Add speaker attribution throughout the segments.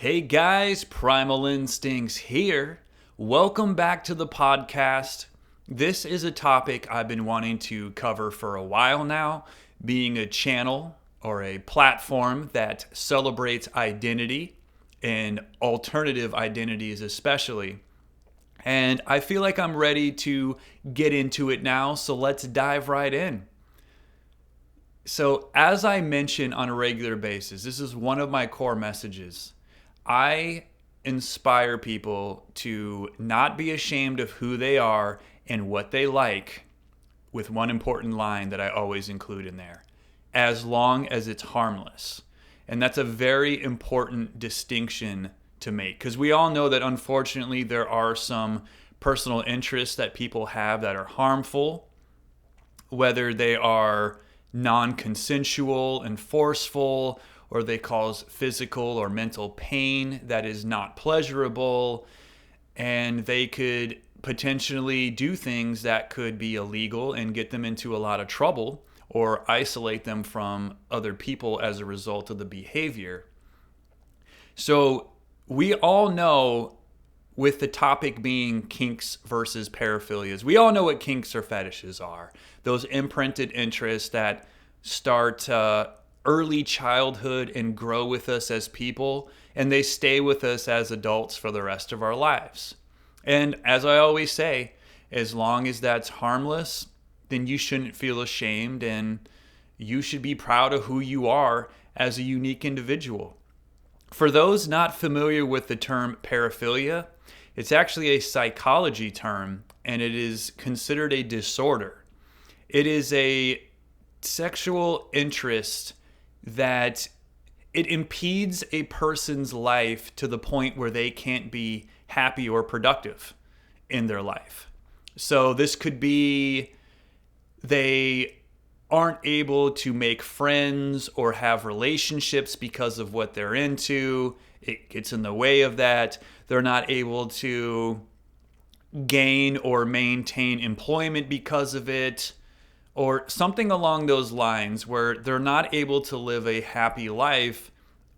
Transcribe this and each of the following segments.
Speaker 1: Hey guys, Primal Instincts here. Welcome back to the podcast. This is a topic I've been wanting to cover for a while now, being a channel or a platform that celebrates identity and alternative identities especially. And I feel like I'm ready to get into it now, so let's dive right in. So, as I mention on a regular basis, this is one of my core messages. I inspire people to not be ashamed of who they are and what they like, with one important line that I always include in there, as long as it's harmless. And that's a very important distinction to make, because we all know that unfortunately there are some personal interests that people have that are harmful, whether they are non-consensual and forceful, or they cause physical or mental pain that is not pleasurable, and they could potentially do things that could be illegal and get them into a lot of trouble or isolate them from other people as a result of the behavior. So we all know, with the topic being kinks versus paraphilias, we all know what kinks or fetishes are. Those imprinted interests that start early childhood and grow with us as people, and they stay with us as adults for the rest of our lives. And as I always say, as long as that's harmless, then you shouldn't feel ashamed, and you should be proud of who you are as a unique individual. For those not familiar with the term paraphilia, it's actually a psychology term, and it is considered a disorder. It is a sexual interest that it impedes a person's life to the point where they can't be happy or productive in their life. So this could be they aren't able to make friends or have relationships because of what they're into. It gets in the way of that. They're not able to gain or maintain employment because of it, or something along those lines, where they're not able to live a happy life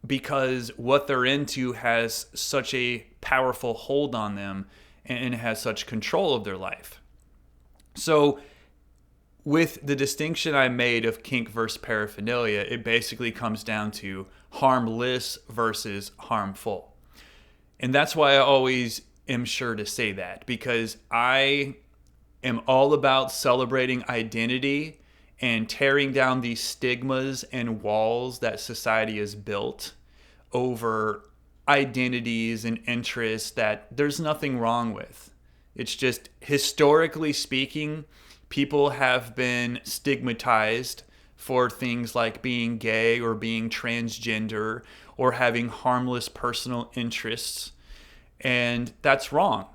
Speaker 1: because what they're into has such a powerful hold on them and has such control of their life. So with the distinction I made of kink versus paraphernalia, it basically comes down to harmless versus harmful. And that's why I always am sure to say that, because I am all about celebrating identity and tearing down these stigmas and walls that society has built over identities and interests that there's nothing wrong with. It's just, historically speaking, people have been stigmatized for things like being gay or being transgender or having harmless personal interests. And that's wrong.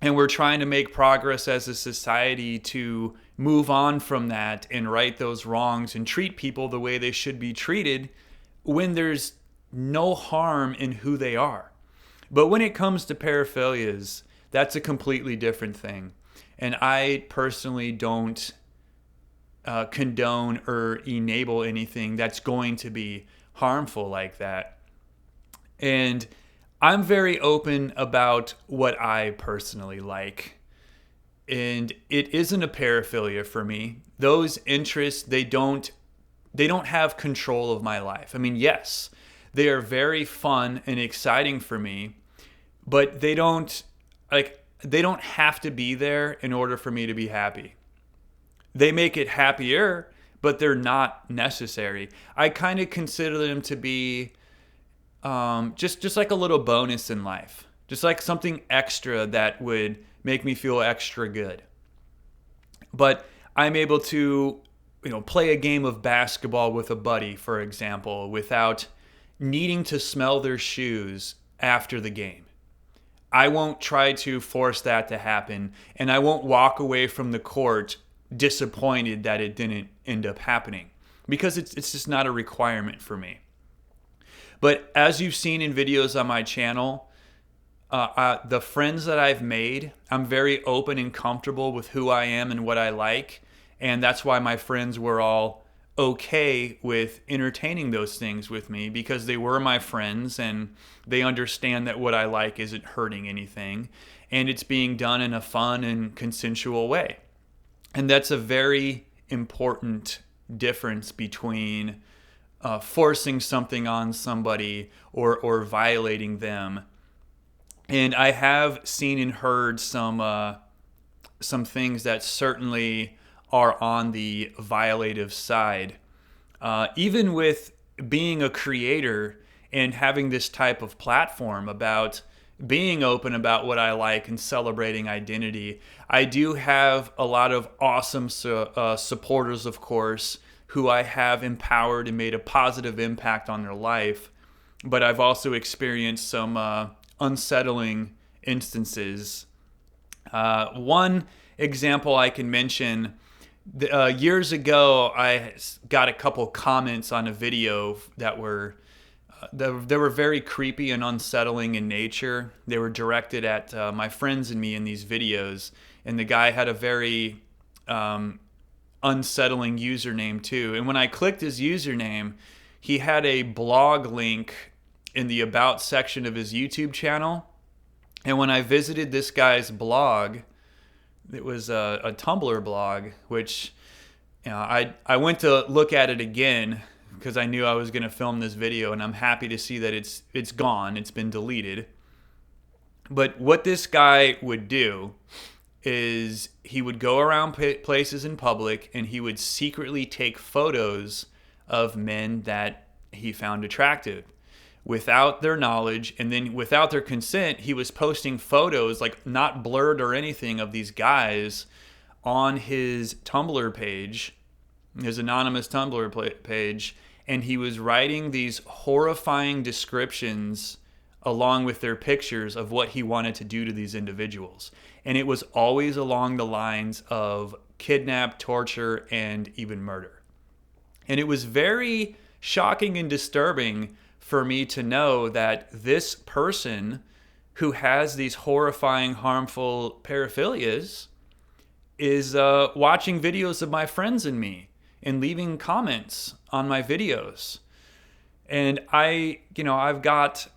Speaker 1: And we're trying to make progress as a society to move on from that and right those wrongs and treat people the way they should be treated when there's no harm in who they are. But when it comes to paraphilias, that's a completely different thing. And I personally don't condone or enable anything that's going to be harmful like that. And I'm very open about what I personally like. And it isn't a paraphilia for me. Those interests, they don't have control of my life. I mean, yes, they are very fun and exciting for me, but they don't have to be there in order for me to be happy. They make it happier, but they're not necessary. I kind of consider them to be just like a little bonus in life, just like something extra that would make me feel extra good. But I'm able to, play a game of basketball with a buddy, for example, without needing to smell their shoes after the game. I won't try to force that to happen, and I won't walk away from the court disappointed that it didn't end up happening, because it's just not a requirement for me. But as you've seen in videos on my channel, the friends that I've made, I'm very open and comfortable with who I am and what I like. And that's why my friends were all okay with entertaining those things with me because they were my friends and they understand that what I like isn't hurting anything and it's being done in a fun and consensual way. And that's a very important difference between forcing something on somebody or violating them. And I have seen and heard some things that certainly are on the violative side. Even with being a creator and having this type of platform about being open about what I like and celebrating identity, I do have a lot of awesome supporters, of course, who I have empowered and made a positive impact on their life. But I've also experienced some unsettling instances. One example I can mention, years ago, I got a couple comments on a video that were they were very creepy and unsettling in nature. They were directed at my friends and me in these videos, and the guy had a very unsettling username too. And when I clicked his username, he had a blog link in the About section of his YouTube channel. And when I visited this guy's blog, it was a Tumblr blog, which I went to look at it again because I knew I was going to film this video, and I'm happy to see that it's gone. It's been deleted. But what this guy would do is he would go around places in public and he would secretly take photos of men that he found attractive without their knowledge, and then without their consent, he was posting photos, like not blurred or anything, of these guys on his Tumblr page, his anonymous Tumblr page, and he was writing these horrifying descriptions along with their pictures of what he wanted to do to these individuals. And it was always along the lines of kidnap, torture, and even murder. And it was very shocking and disturbing for me to know that this person who has these horrifying, harmful paraphilias is watching videos of my friends and me and leaving comments on my videos. And I've got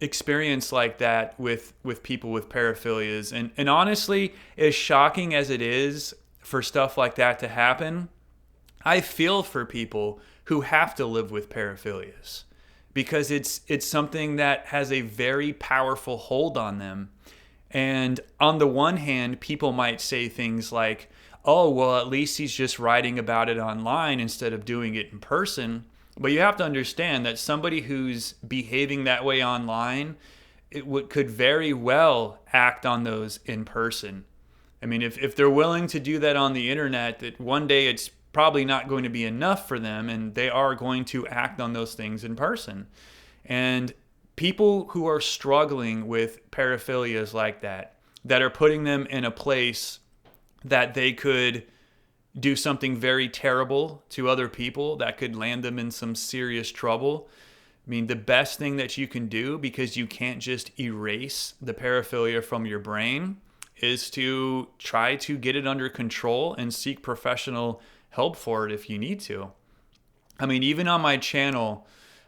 Speaker 1: experience like that with people with paraphilias. And honestly, as shocking as it is for stuff like that to happen, I feel for people who have to live with paraphilias, because it's something that has a very powerful hold on them. And on the one hand, people might say things like, oh, well, at least he's just writing about it online instead of doing it in person. But you have to understand that somebody who's behaving that way online, could very well act on those in person. I mean, if they're willing to do that on the internet, that one day it's probably not going to be enough for them, and they are going to act on those things in person. And people who are struggling with paraphilias like that are putting them in a place that they could do something very terrible to other people that could land them in some serious trouble. I mean, the best thing that you can do, because you can't just erase the paraphilia from your brain, is to try to get it under control and seek professional help for it if you need to. I mean, even on my channel,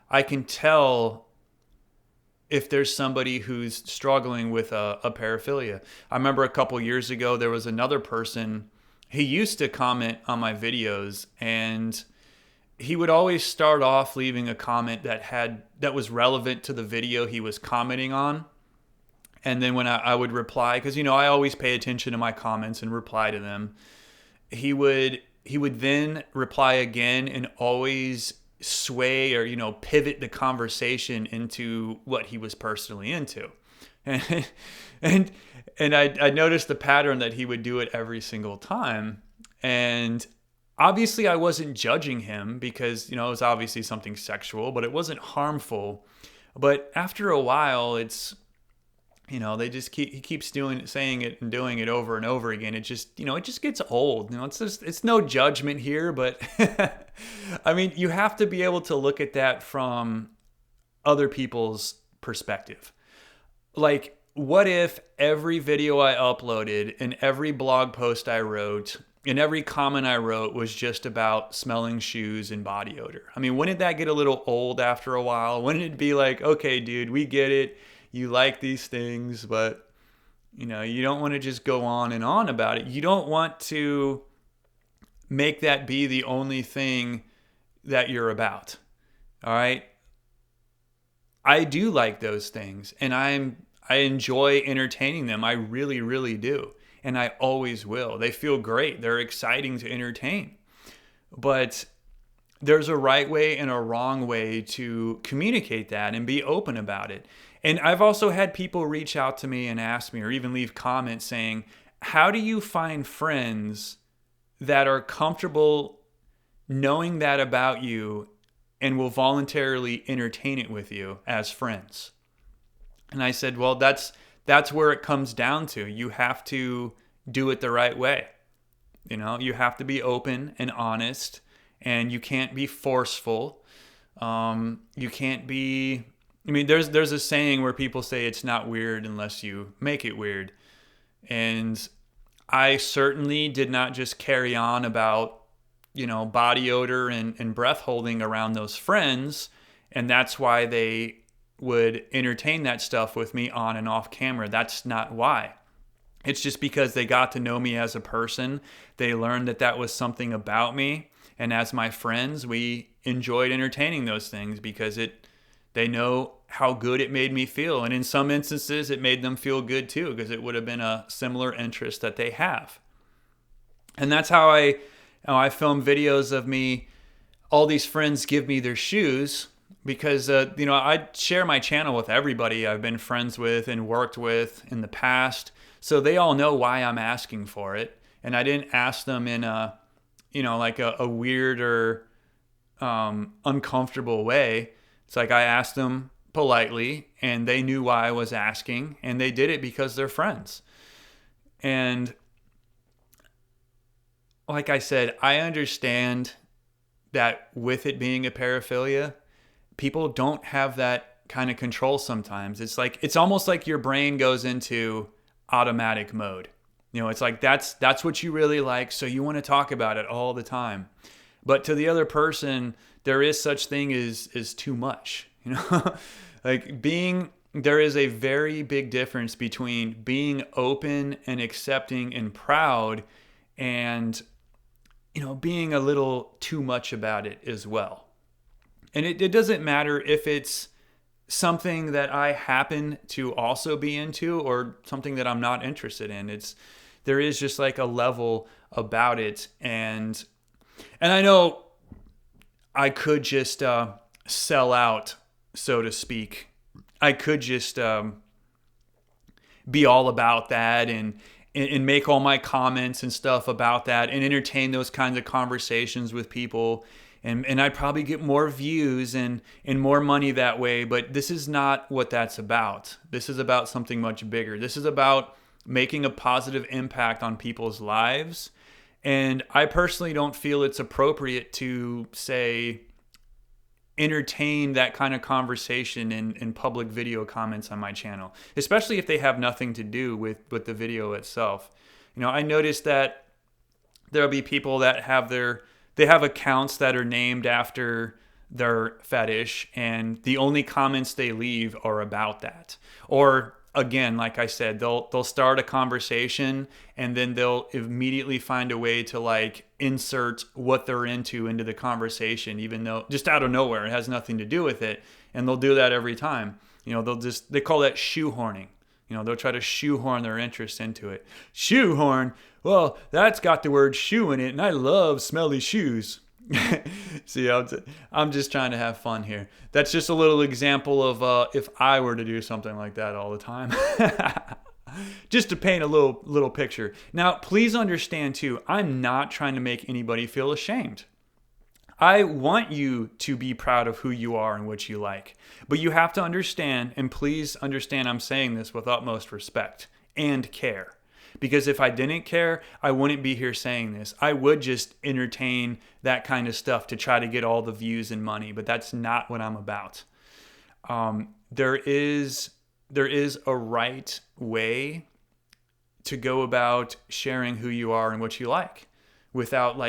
Speaker 1: I can tell if there's somebody who's struggling with a paraphilia. I remember a couple years ago, there was another person. He used to comment on my videos, and he would always start off leaving a comment that was relevant to the video he was commenting on. And then when I would reply, because I always pay attention to my comments and reply to them, he would then reply again and always sway or pivot the conversation into what he was personally into. And I noticed the pattern that he would do it every single time. And obviously I wasn't judging him, because it was obviously something sexual, but it wasn't harmful. But after a while, it's he keeps saying it and doing it over and over again. It just gets old. It's no judgment here, but I mean, you have to be able to look at that from other people's perspective. Like, what if every video I uploaded and every blog post I wrote and every comment I wrote was just about smelling shoes and body odor. I mean, wouldn't that get a little old after a while? Wouldn't it be like, okay, dude, we get it. You like these things, but you don't want to just go on and on about it. You don't want to make that be the only thing that you're about. All right? I do like those things, and I enjoy entertaining them. I really, really do. And I always will. They feel great. They're exciting to entertain. But there's a right way and a wrong way to communicate that and be open about it. And I've also had people reach out to me and ask me, or even leave comments saying, how do you find friends that are comfortable knowing that about you and will voluntarily entertain it with you as friends? And I said, well, that's where it comes down to. You have to do it the right way. You have to be open and honest, and you can't be forceful. You can't be, there's a saying where people say it's not weird unless you make it weird. And I certainly did not just carry on about, body odor and breath holding around those friends. And that's why they would entertain that stuff with me on and off camera. That's not why. It's just because they got to know me as a person. They learned that was something about me. And as my friends, we enjoyed entertaining those things because they know how good it made me feel. And in some instances, it made them feel good too, because it would have been a similar interest that they have. And that's how I film videos of me. All these friends give me their shoes because, I share my channel with everybody I've been friends with and worked with in the past. So they all know why I'm asking for it. And I didn't ask them in a weird or uncomfortable way. It's like I asked them politely, and they knew why I was asking, and they did it because they're friends. And like I said, I understand that with it being a paraphilia, people don't have that kind of control sometimes. It's almost like your brain goes into automatic mode. It's like that's what you really like, so you want to talk about it all the time. But to the other person, there is such thing as too much. There is a very big difference between being open and accepting and proud and being a little too much about it as well. And it doesn't matter if it's something that I happen to also be into or something that I'm not interested in. There is just like a level about it. And I know I could just sell out, so to speak. I could just be all about that and make all my comments and stuff about that and entertain those kinds of conversations with people. And I'd probably get more views and more money that way. But this is not what that's about. This is about something much bigger. This is about making a positive impact on people's lives. And I personally don't feel it's appropriate to, say, entertain that kind of conversation in public video comments on my channel, especially if they have nothing to do with the video itself. I noticed that there'll be people that have accounts that are named after their fetish, and the only comments they leave are about that. Or again, like I said, they'll start a conversation and then they'll immediately find a way to insert what they're into the conversation, even though just out of nowhere, it has nothing to do with it. And they'll do that every time. They call that shoehorning. They'll try to shoehorn their interest into it. Shoehorn? Well, that's got the word shoe in it, and I love smelly shoes. See, I'm just trying to have fun here. That's just a little example of if I were to do something like that all the time. Just to paint a little picture. Now, please understand too, I'm not trying to make anybody feel ashamed. I want you to be proud of who you are and what you like. But you have to understand, and please understand I'm saying this with utmost respect and care. Because if I didn't care, I wouldn't be here saying this. I would just entertain that kind of stuff to try to get all the views and money, but that's not what I'm about. There is a right way to go about sharing who you are and what you like. without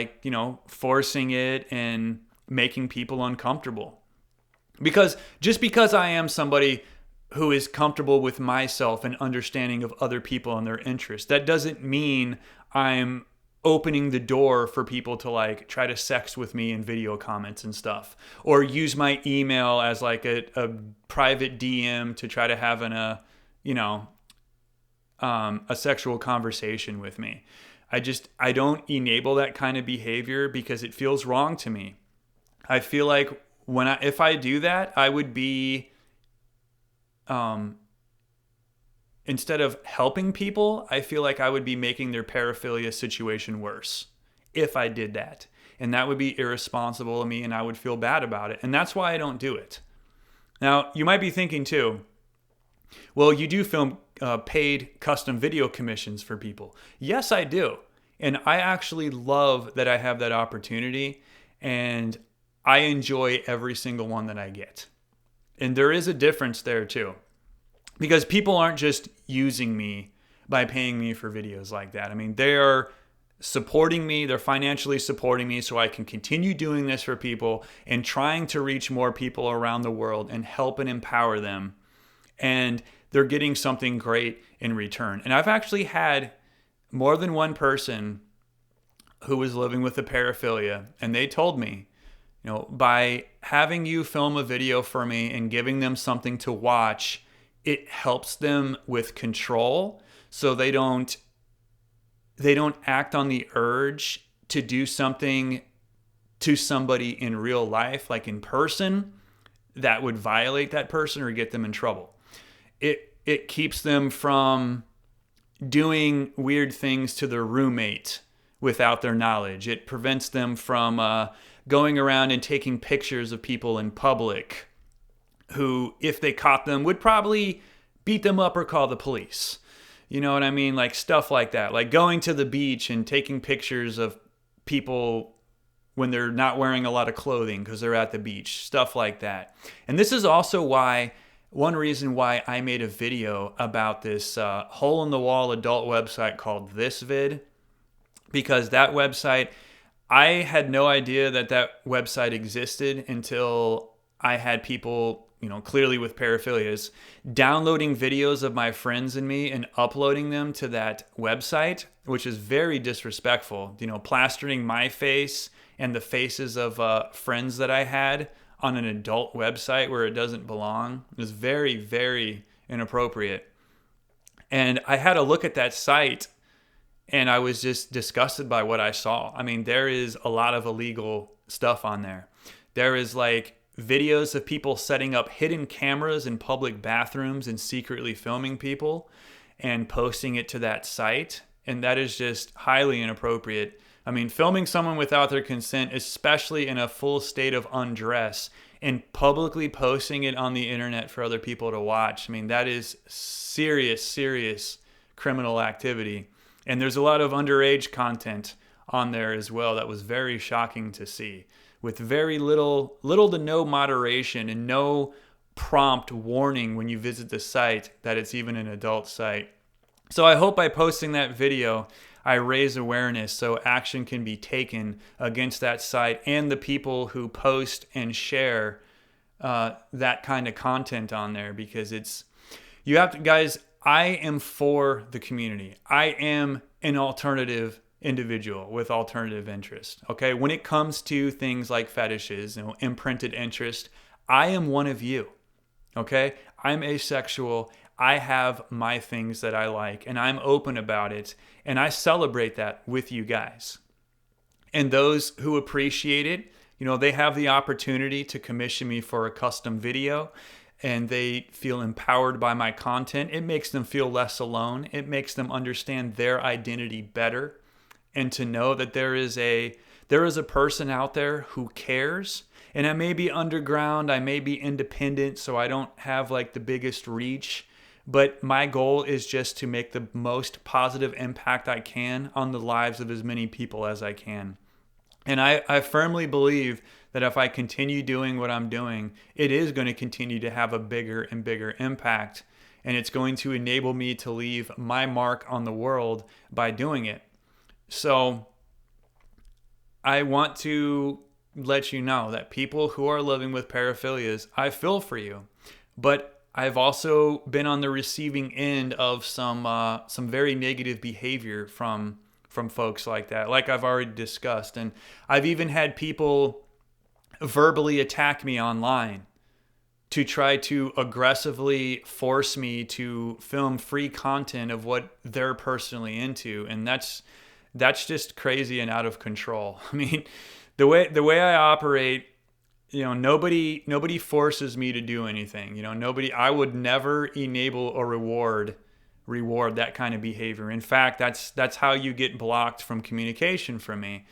Speaker 1: forcing it and making people uncomfortable. Because just because I am somebody who is comfortable with myself and understanding of other people and their interests, that doesn't mean I'm opening the door for people to try to sex with me in video comments and stuff, or use my email as a private DM to try to have a sexual conversation with me. I don't enable that kind of behavior because it feels wrong to me. I feel like if I do that, I would be, instead of helping people, I feel like I would be making their paraphilia situation worse if I did that. And that would be irresponsible of me, and I would feel bad about it. And that's why I don't do it. Now, you might be thinking too, well, you do film paid custom video commissions for people. Yes, I do. And I actually love that I have that opportunity, and I enjoy every single one that I get. And there is a difference there too, because people aren't just using me by paying me for videos like that. I mean, they are supporting me, they're financially supporting me so I can continue doing this for people and trying to reach more people around the world and help and empower them. And they're getting something great in return. And I've actually had more than one person who was living with a paraphilia, and they told me, by having you film a video for me and giving them something to watch, it helps them with control, so they don't act on the urge to do something to somebody in real life, like in person, that would violate that person or get them in trouble. It keeps them from doing weird things to their roommate without their knowledge. It prevents them from going around and taking pictures of people in public who, if they caught them, would probably beat them up or call the police. You know what I mean? Like stuff like that. Like going to the beach and taking pictures of people when they're not wearing a lot of clothing because they're at the beach. Stuff like that. And this is also one reason why I made a video about this hole-in-the-wall adult website called ThisVid. Because that website, I had no idea that website existed until I had people, clearly with paraphilias, downloading videos of my friends and me and uploading them to that website, which is very disrespectful. Plastering my face and the faces of friends that I had on an adult website where it doesn't belong is very, very inappropriate. And I had a look at that site, and I was just disgusted by what I saw. I mean, there is a lot of illegal stuff on there. There is videos of people setting up hidden cameras in public bathrooms and secretly filming people and posting it to that site. And that is just highly inappropriate. I mean, filming someone without their consent, especially in a full state of undress, and publicly posting it on the internet for other people to watch. I mean, that is serious, serious criminal activity. And there's a lot of underage content on there as well that was very shocking to see, with very little to no moderation and no prompt warning when you visit the site that it's even an adult site. So I hope by posting that video, I raise awareness so action can be taken against that site and the people who post and share that kind of content on there, because you have to, guys, I am for the community. I am an alternative individual with alternative interest. Okay. When it comes to things like fetishes, imprinted interest, I am one of you. Okay. I'm asexual. I have my things that I like, and I'm open about it, and I celebrate that with you guys. And those who appreciate it, they have the opportunity to commission me for a custom video, and they feel empowered by my content. It makes them feel less alone. It makes them understand their identity better, and to know that there is a person out there who cares. And I may be underground, I may be independent, so I don't have the biggest reach. But my goal is just to make the most positive impact I can on the lives of as many people as I can. And I firmly believe that if I continue doing what I'm doing, it is going to continue to have a bigger and bigger impact. And it's going to enable me to leave my mark on the world by doing it. So I want to let you know that people who are living with paraphilias, I feel for you. But I've also been on the receiving end of some very negative behavior from folks like that, like I've already discussed. And I've even had people verbally attack me online to try to aggressively force me to film free content of what they're personally into, and that's just crazy and out of control. I mean, the way I operate, nobody forces me to do anything. I would never enable or reward that kind of behavior. In fact, that's how you get blocked from communication from me.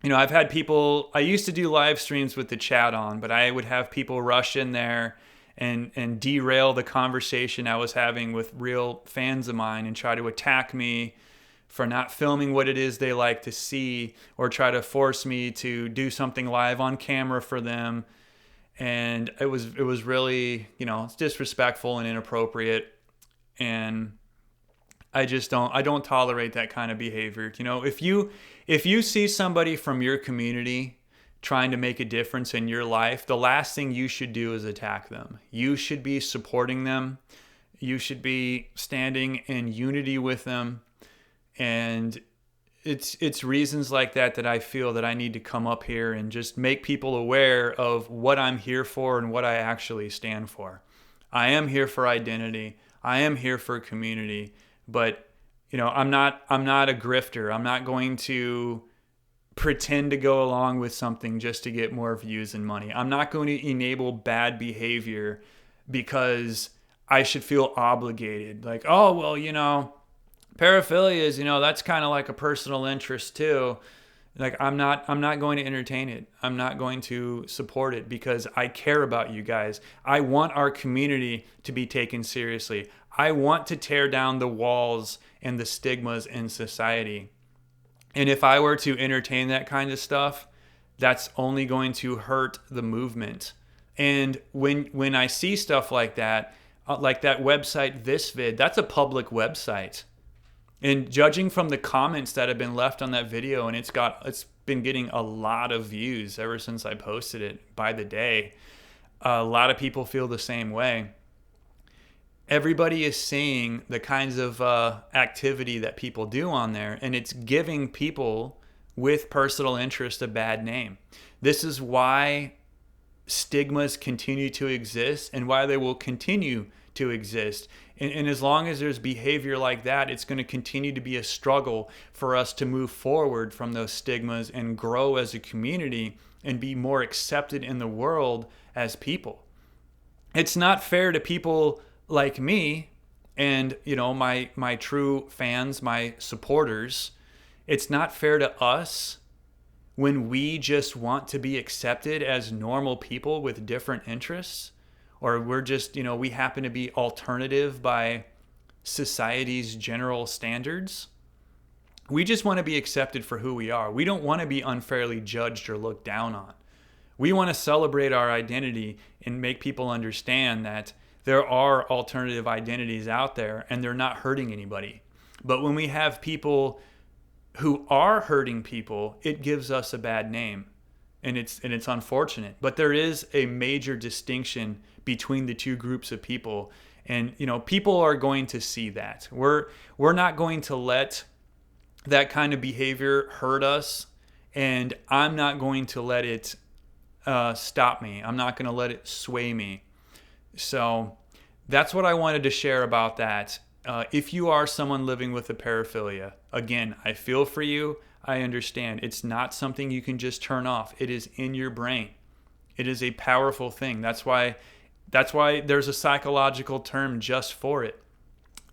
Speaker 1: If I've had people, I used to do live streams with the chat on, but I would have people rush in there and derail the conversation I was having with real fans of mine and try to attack me for not filming what it is they like to see, or try to force me to do something live on camera for them. And it was really, it's disrespectful and inappropriate. And I don't tolerate that kind of behavior. If you see somebody from your community trying to make a difference in your life, the last thing you should do is attack them. You should be supporting them. You should be standing in unity with them. And it's reasons like that I feel that I need to come up here and just make people aware of what I'm here for and what I actually stand for. I am here for identity. I am here for community. But I'm not a grifter. I'm not going to pretend to go along with something just to get more views and money. I'm not going to enable bad behavior because I should feel obligated. Like, oh, well, paraphilias, that's kind of like a personal interest too. Like, I'm not going to entertain it. I'm not going to support it because I care about you guys. I want our community to be taken seriously. I want to tear down the walls and the stigmas in society. And if I were to entertain that kind of stuff, that's only going to hurt the movement. And when I see stuff like that website, ThisVid, that's a public website. And judging from the comments that have been left on that video, and it's been getting a lot of views ever since I posted it by the day. A lot of people feel the same way. Everybody is seeing the kinds of activity that people do on there, and it's giving people with personal interest a bad name. This is why stigmas continue to exist and why they will continue to exist. And as long as there's behavior like that, it's going to continue to be a struggle for us to move forward from those stigmas and grow as a community and be more accepted in the world as people. It's not fair to people like me and, my true fans, my supporters. It's not fair to us when we just want to be accepted as normal people with different interests. Or we're just, we happen to be alternative by society's general standards. We just want to be accepted for who we are. We don't want to be unfairly judged or looked down on. We want to celebrate our identity and make people understand that there are alternative identities out there and they're not hurting anybody. But when we have people who are hurting people, it gives us a bad name. And it's unfortunate. But there is a major distinction between the two groups of people. And, people are going to see that. We're not going to let that kind of behavior hurt us. And I'm not going to let it stop me. I'm not going to let it sway me. So that's what I wanted to share about that. If you are someone living with a paraphilia, again, I feel for you. I understand. It's not something you can just turn off. It is in your brain. It is a powerful thing. That's why there's a psychological term just for it.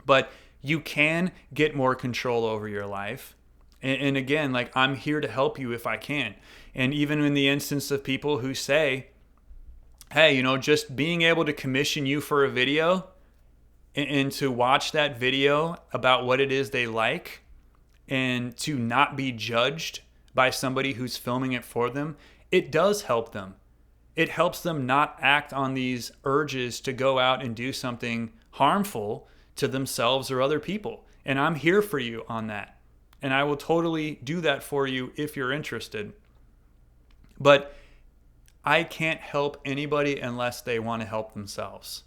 Speaker 1: But you can get more control over your life. And again, I'm here to help you if I can. And even in the instance of people who say, hey, just being able to commission you for a video and to watch that video about what it is they like, and to not be judged by somebody who's filming it for them, it does help them. It helps them not act on these urges to go out and do something harmful to themselves or other people. And I'm here for you on that. And I will totally do that for you if you're interested. But I can't help anybody unless they want to help themselves.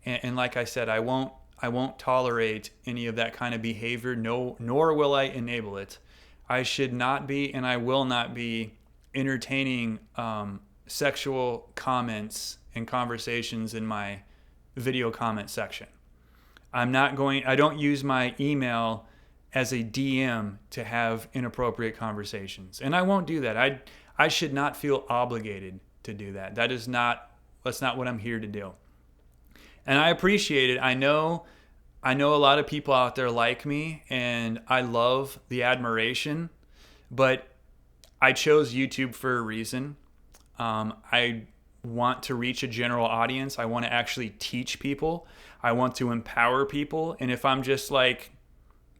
Speaker 1: And like I said, I won't tolerate any of that kind of behavior. No, nor will I enable it. I should not be, and I will not be entertaining sexual comments and conversations in my video comment section. I don't use my email as a DM to have inappropriate conversations. And I won't do that. I should not feel obligated to do that. That's not what I'm here to do. And I appreciate it. I know a lot of people out there like me, and I love the admiration, but I chose YouTube for a reason. I want to reach a general audience. I want to actually teach people. I want to empower people. And if I'm just like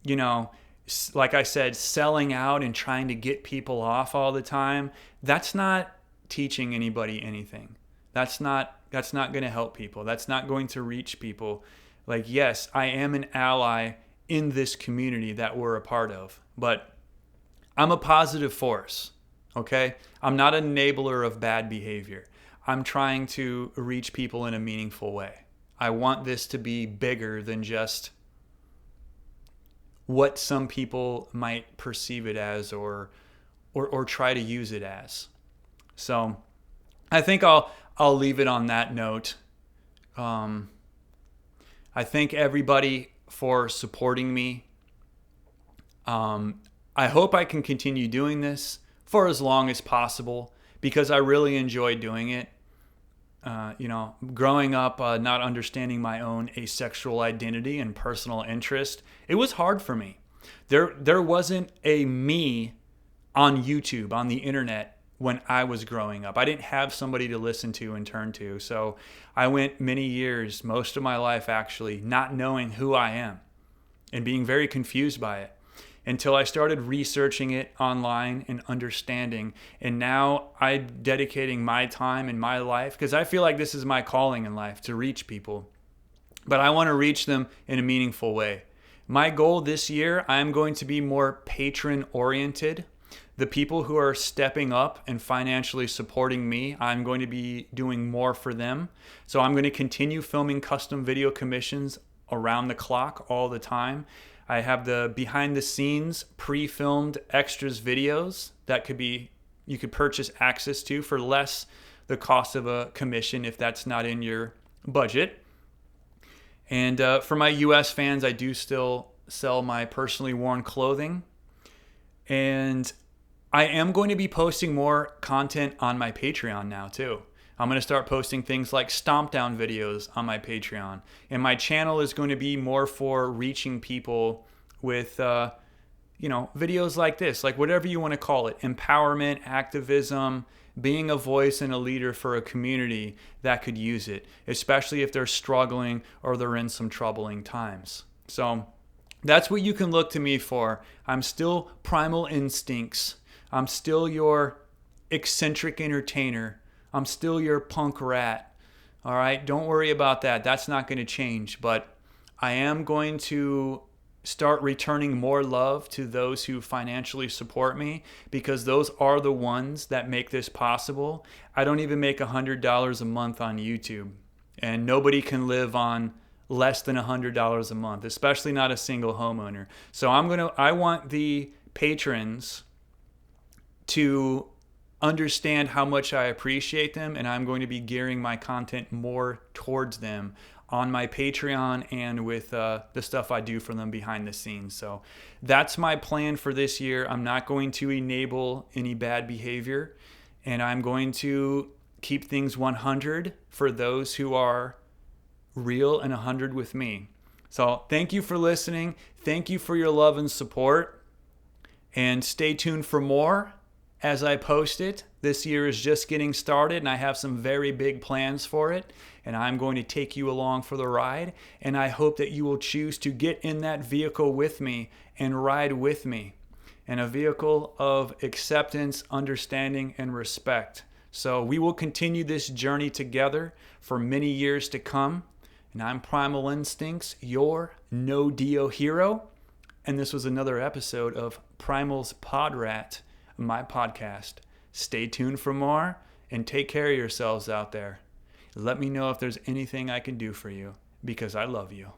Speaker 1: I said, selling out and trying to get people off all the time, that's not teaching anybody anything. That's not going to help people. That's not going to reach people. Like, yes, I am an ally in this community that we're a part of, but I'm a positive force, okay? I'm not an enabler of bad behavior. I'm trying to reach people in a meaningful way. I want this to be bigger than just what some people might perceive it as or try to use it as. So I think I'll leave it on that note. I thank everybody for supporting me. I hope I can continue doing this for as long as possible because I really enjoy doing it. Growing up, not understanding my own asexual identity and personal interest, it was hard for me. There wasn't a me on YouTube, on the internet, when I was growing up. I didn't have somebody to listen to and turn to. So I went many years, most of my life actually, not knowing who I am and being very confused by it until I started researching it online and understanding. And now I'm dedicating my time and my life, because I feel like this is my calling in life, to reach people. But I want to reach them in a meaningful way. My goal this year, I'm going to be more patron-oriented. The people who are stepping up and financially supporting me, I'm going to be doing more for them. So I'm going to continue filming custom video commissions around the clock all the time. I have the behind the scenes pre-filmed extras videos that you could purchase access to for less the cost of a commission if that's not in your budget. And for my US fans, I do still sell my personally worn clothing. And I am going to be posting more content on my Patreon now too. I'm going to start posting things like stomp down videos on my Patreon. And my channel is going to be more for reaching people with, videos like this, like whatever you want to call it, empowerment, activism, being a voice and a leader for a community that could use it, especially if they're struggling or they're in some troubling times. So that's what you can look to me for. I'm still Primal Instincts. I'm still your eccentric entertainer. I'm still your punk rat. All right, don't worry about that. That's not going to change. But I am going to start returning more love to those who financially support me, because those are the ones that make this possible. I don't even make $100 a month on YouTube, and nobody can live on less than $100 a month, especially not a single homeowner. So I want the patrons to understand how much I appreciate them, and I'm going to be gearing my content more towards them on my Patreon and with the stuff I do for them behind the scenes. So that's my plan for this year. I'm not going to enable any bad behavior, and I'm going to keep things 100 for those who are real and 100 with me. So thank you for listening. Thank you for your love and support, and stay tuned for more as I post it. This year is just getting started, and I have some very big plans for it, and I'm going to take you along for the ride, and I hope that you will choose to get in that vehicle with me and ride with me, in a vehicle of acceptance, understanding, and respect. So we will continue this journey together for many years to come, and I'm Primal Instincts, your no-dio hero, And this was another episode of Primal's Podrat, my podcast. Stay tuned for more and take care of yourselves out there. Let me know if there's anything I can do for you because I love you.